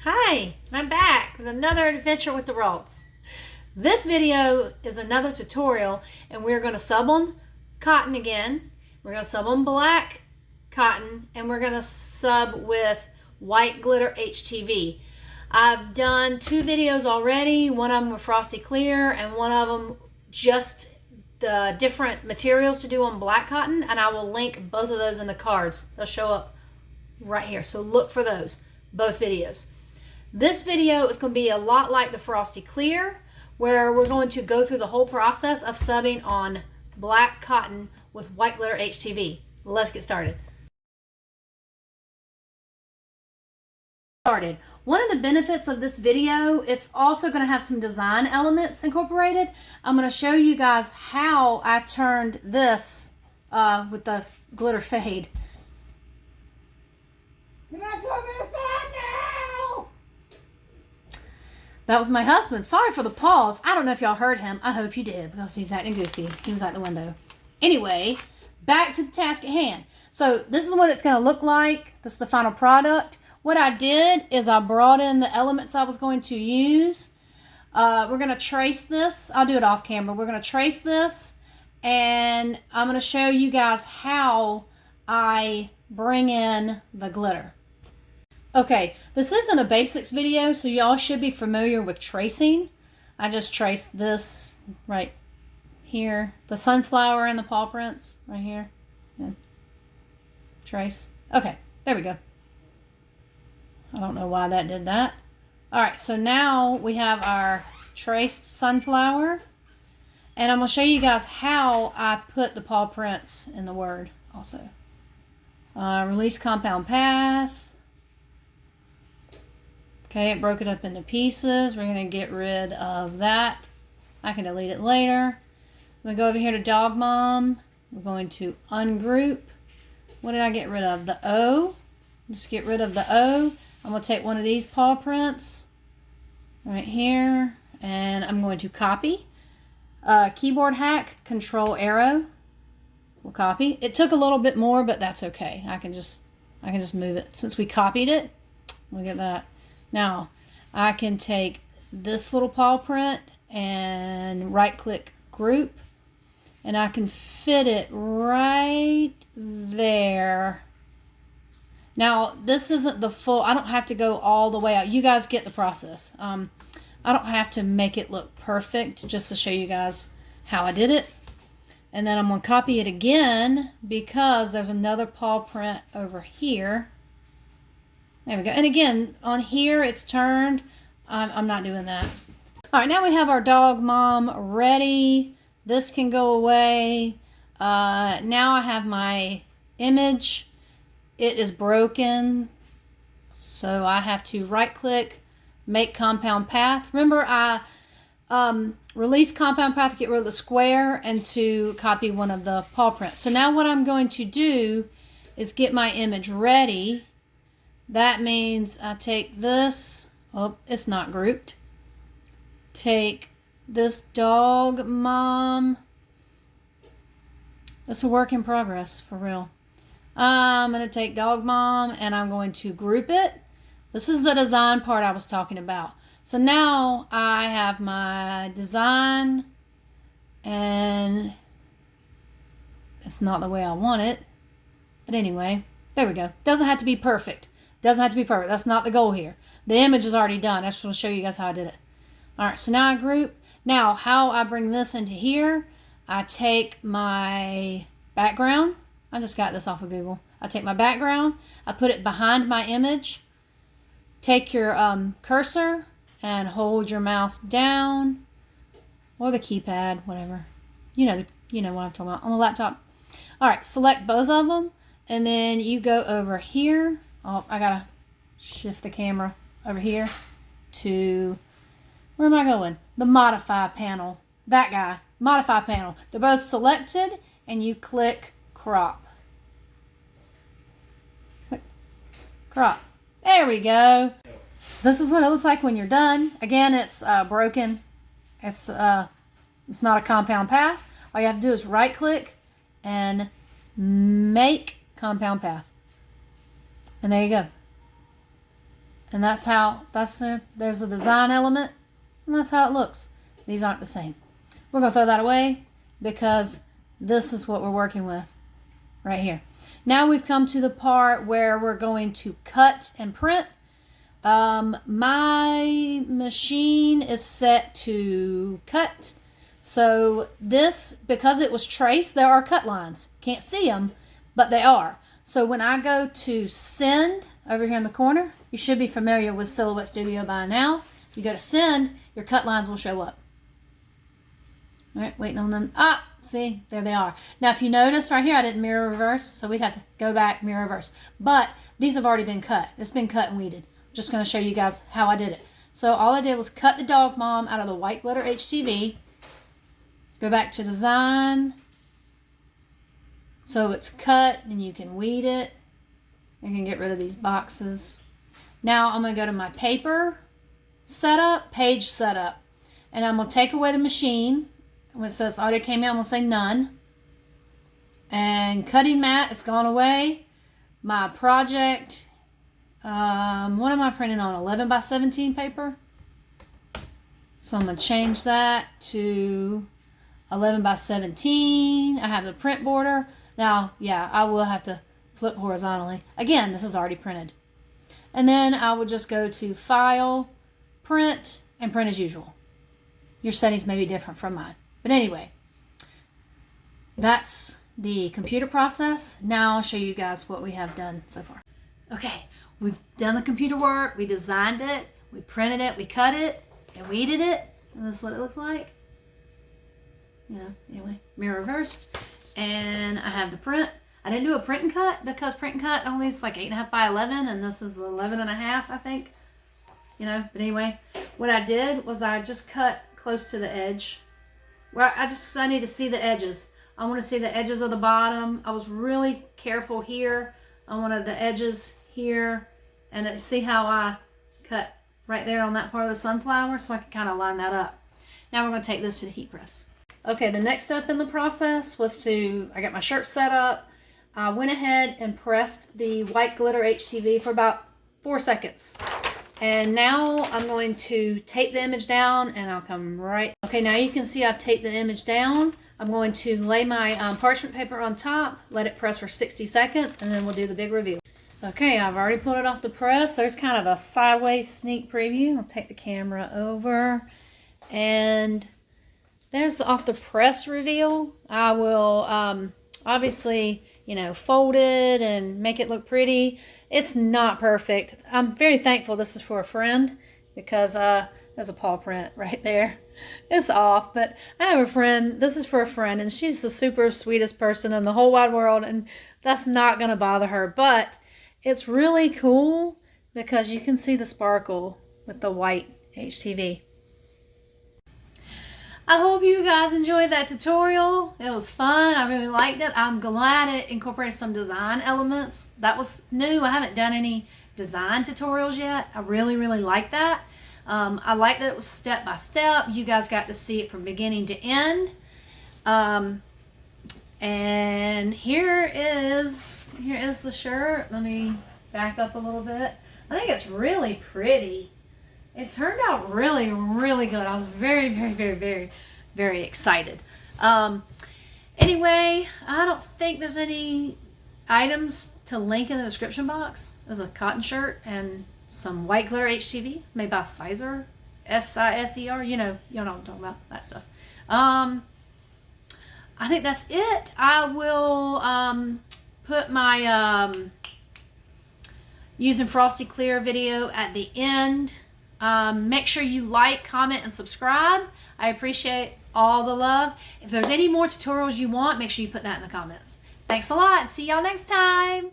Hi, I'm back with another adventure with the Ralts. This video is another tutorial and we're going to sub on cotton again. We're going to sub on black cotton and we're going to sub with white glitter HTV. I've done two videos already, one of them with frosty clear and one of them just the different materials to do on black cotton, and I will link both of those in the cards. They'll show up right here, so look for those, both videos. This video is going to be a lot like the frosty clear, where we're going to go through the whole process of subbing on black cotton with white glitter HTV. Let's get started. One of the benefits of this video, it's also going to have some design elements incorporated. I'm going to show you guys how I turned this with the glitter fade. Can I put this on now? That was my husband. Sorry for the pause. I don't know if y'all heard him. I hope you did, because he's acting goofy. He was out the window. Anyway, back to the task at hand. So this is what it's going to look like. This is the final product. What I did is I brought in the elements I was going to use. We're going to trace this. I'll do it off camera. We're going to trace this, and I'm going to show you guys how I bring in the glitter. Okay, this isn't a basics video, so y'all should be familiar with tracing. I just traced this right here. The sunflower and the paw prints right here. And trace. Okay, there we go. I don't know why that did that. All right, so now we have our traced sunflower. And I'm going to show you guys how I put the paw prints in the word also. Release compound path. Okay, it broke it up into pieces. We're going to get rid of that. I can delete it later. I'm going to go over here to Dog Mom. We're going to ungroup. What did I get rid of? The O. Just get rid of the O. I'm going to take one of these paw prints right here, and I'm going to copy. Keyboard hack, control arrow. We'll copy. It took a little bit more, but that's okay. I can just move it. Since we copied it, look at that. Now, I can take this little paw print and right-click group, and I can fit it right there. Now, this isn't the full, I don't have to go all the way out. You guys get the process. I don't have to make it look perfect, just to show you guys how I did it. And then I'm going to copy it again because there's another paw print over here. There we go. And again, on here it's turned. I'm not doing that. All right, now we have our Dog Mom ready. This can go away. Now I have my image. It is broken, so I have to right click, make compound path. Remember, I release compound path to get rid of the square and to copy one of the paw prints. So now what I'm going to do is get my image ready. That means I take this, oh, it's not grouped. Take this Dog Mom. It's a work in progress, for real. I'm going to take Dog Mom and I'm going to group it. This is the design part I was talking about. So now I have my design, and it's not the way I want it. But anyway, there we go. Doesn't have to be perfect. Doesn't have to be perfect. That's not the goal here. The image is already done. I just want to show you guys how I did it. All right, so now I group. Now, how I bring this into here, I take my background. I just got this off of Google. I take my background, I put it behind my image. Take your cursor and hold your mouse down, or the keypad, whatever. You know what I'm talking about on the laptop. All right, select both of them, and then you go over here. Oh, I gotta shift the camera over here to, where am I going? The modify panel. That guy, modify panel. They're both selected, and you click crop. Crop. There we go. This is what it looks like when you're done. Again, it's broken. It's not a compound path. All you have to do is right click and make compound path. And there you go. And that's how, there's a design element, and that's how it looks. These aren't the same. We're going to throw that away because this is what we're working with right here. Now we've come to the part where we're going to cut and print. My machine is set to cut. So this, because it was traced, there are cut lines. Can't see them, but they are. So when I go to send over here in the corner, you should be familiar with Silhouette Studio by now. If you go to send, your cut lines will show up. All right, waiting on them. Ah, see, there they are. Now, if you notice right here, I didn't mirror reverse, so we'd have to go back, mirror reverse. But these have already been cut. It's been cut and weeded. I'm just going to show you guys how I did it. So all I did was cut the dog mom out of the white glitter HTV. Go back to design. So it's cut and you can weed it. You can get rid of these boxes. Now I'm going to go to my paper setup, page setup. And I'm going to take away the machine. When it says audio came in, I'm going to say none. And cutting mat is gone away. My project, what am I printing on? 11 by 17 paper. So I'm going to change that to 11 by 17. I have the print border. Now, yeah, I will have to flip horizontally. Again, this is already printed. And then I will just go to File, Print, and print as usual. Your settings may be different from mine. But anyway, that's the computer process. Now I'll show you guys what we have done so far. Okay, we've done the computer work. We designed it. We printed it. We cut it. And weeded it. And that's what it looks like. Anyway, mirror reversed. And I have the print. I didn't do a print and cut because print and cut only is like 8.5 by 11. And this is 11.5, I think. But anyway, what I did was I just cut close to the edge. Well, I need to see the edges. I want to see the edges of the bottom. I was really careful here. I wanted the edges here. And see how I cut right there on that part of the sunflower, so I can kind of line that up. Now we're going to take this to the heat press. Okay, the next step in the process was I got my shirt set up. I went ahead and pressed the white glitter HTV for about 4 seconds. And now I'm going to tape the image down and I'll come right. Okay, now you can see I've taped the image down. I'm going to lay my parchment paper on top, let it press for 60 seconds, and then we'll do the big reveal. Okay, I've already pulled it off the press. There's kind of a sideways sneak preview. I'll take the camera over. And there's the off the press reveal. I will obviously, fold it and make it look pretty. It's not perfect. I'm very thankful this is for a friend because there's a paw print right there. It's off, but I have a friend. This is for a friend, and she's the super sweetest person in the whole wide world, and that's not going to bother her. But it's really cool because you can see the sparkle with the white HTV. I hope you guys enjoyed that tutorial. It was fun. I really liked it. I'm glad it incorporated some design elements. That was new. I haven't done any design tutorials yet. I really, really like that. I like that it was step by step. You guys got to see it from beginning to end. And here is the shirt. Let me back up a little bit. I think it's really pretty. It turned out really, really good. I was very, very, very, very, very excited. Anyway, I don't think there's any items to link in the description box. There's a cotton shirt and some white glitter HTV. It's made by Sizer, S-I-S-E-R. Y'all know what I'm talking about, that stuff. I think that's it. I will put my using Frosty Clear video at the end. Make sure you like, comment, and subscribe. I appreciate all the love. If there's any more tutorials you want, make sure you put that in the comments. Thanks a lot. See y'all next time.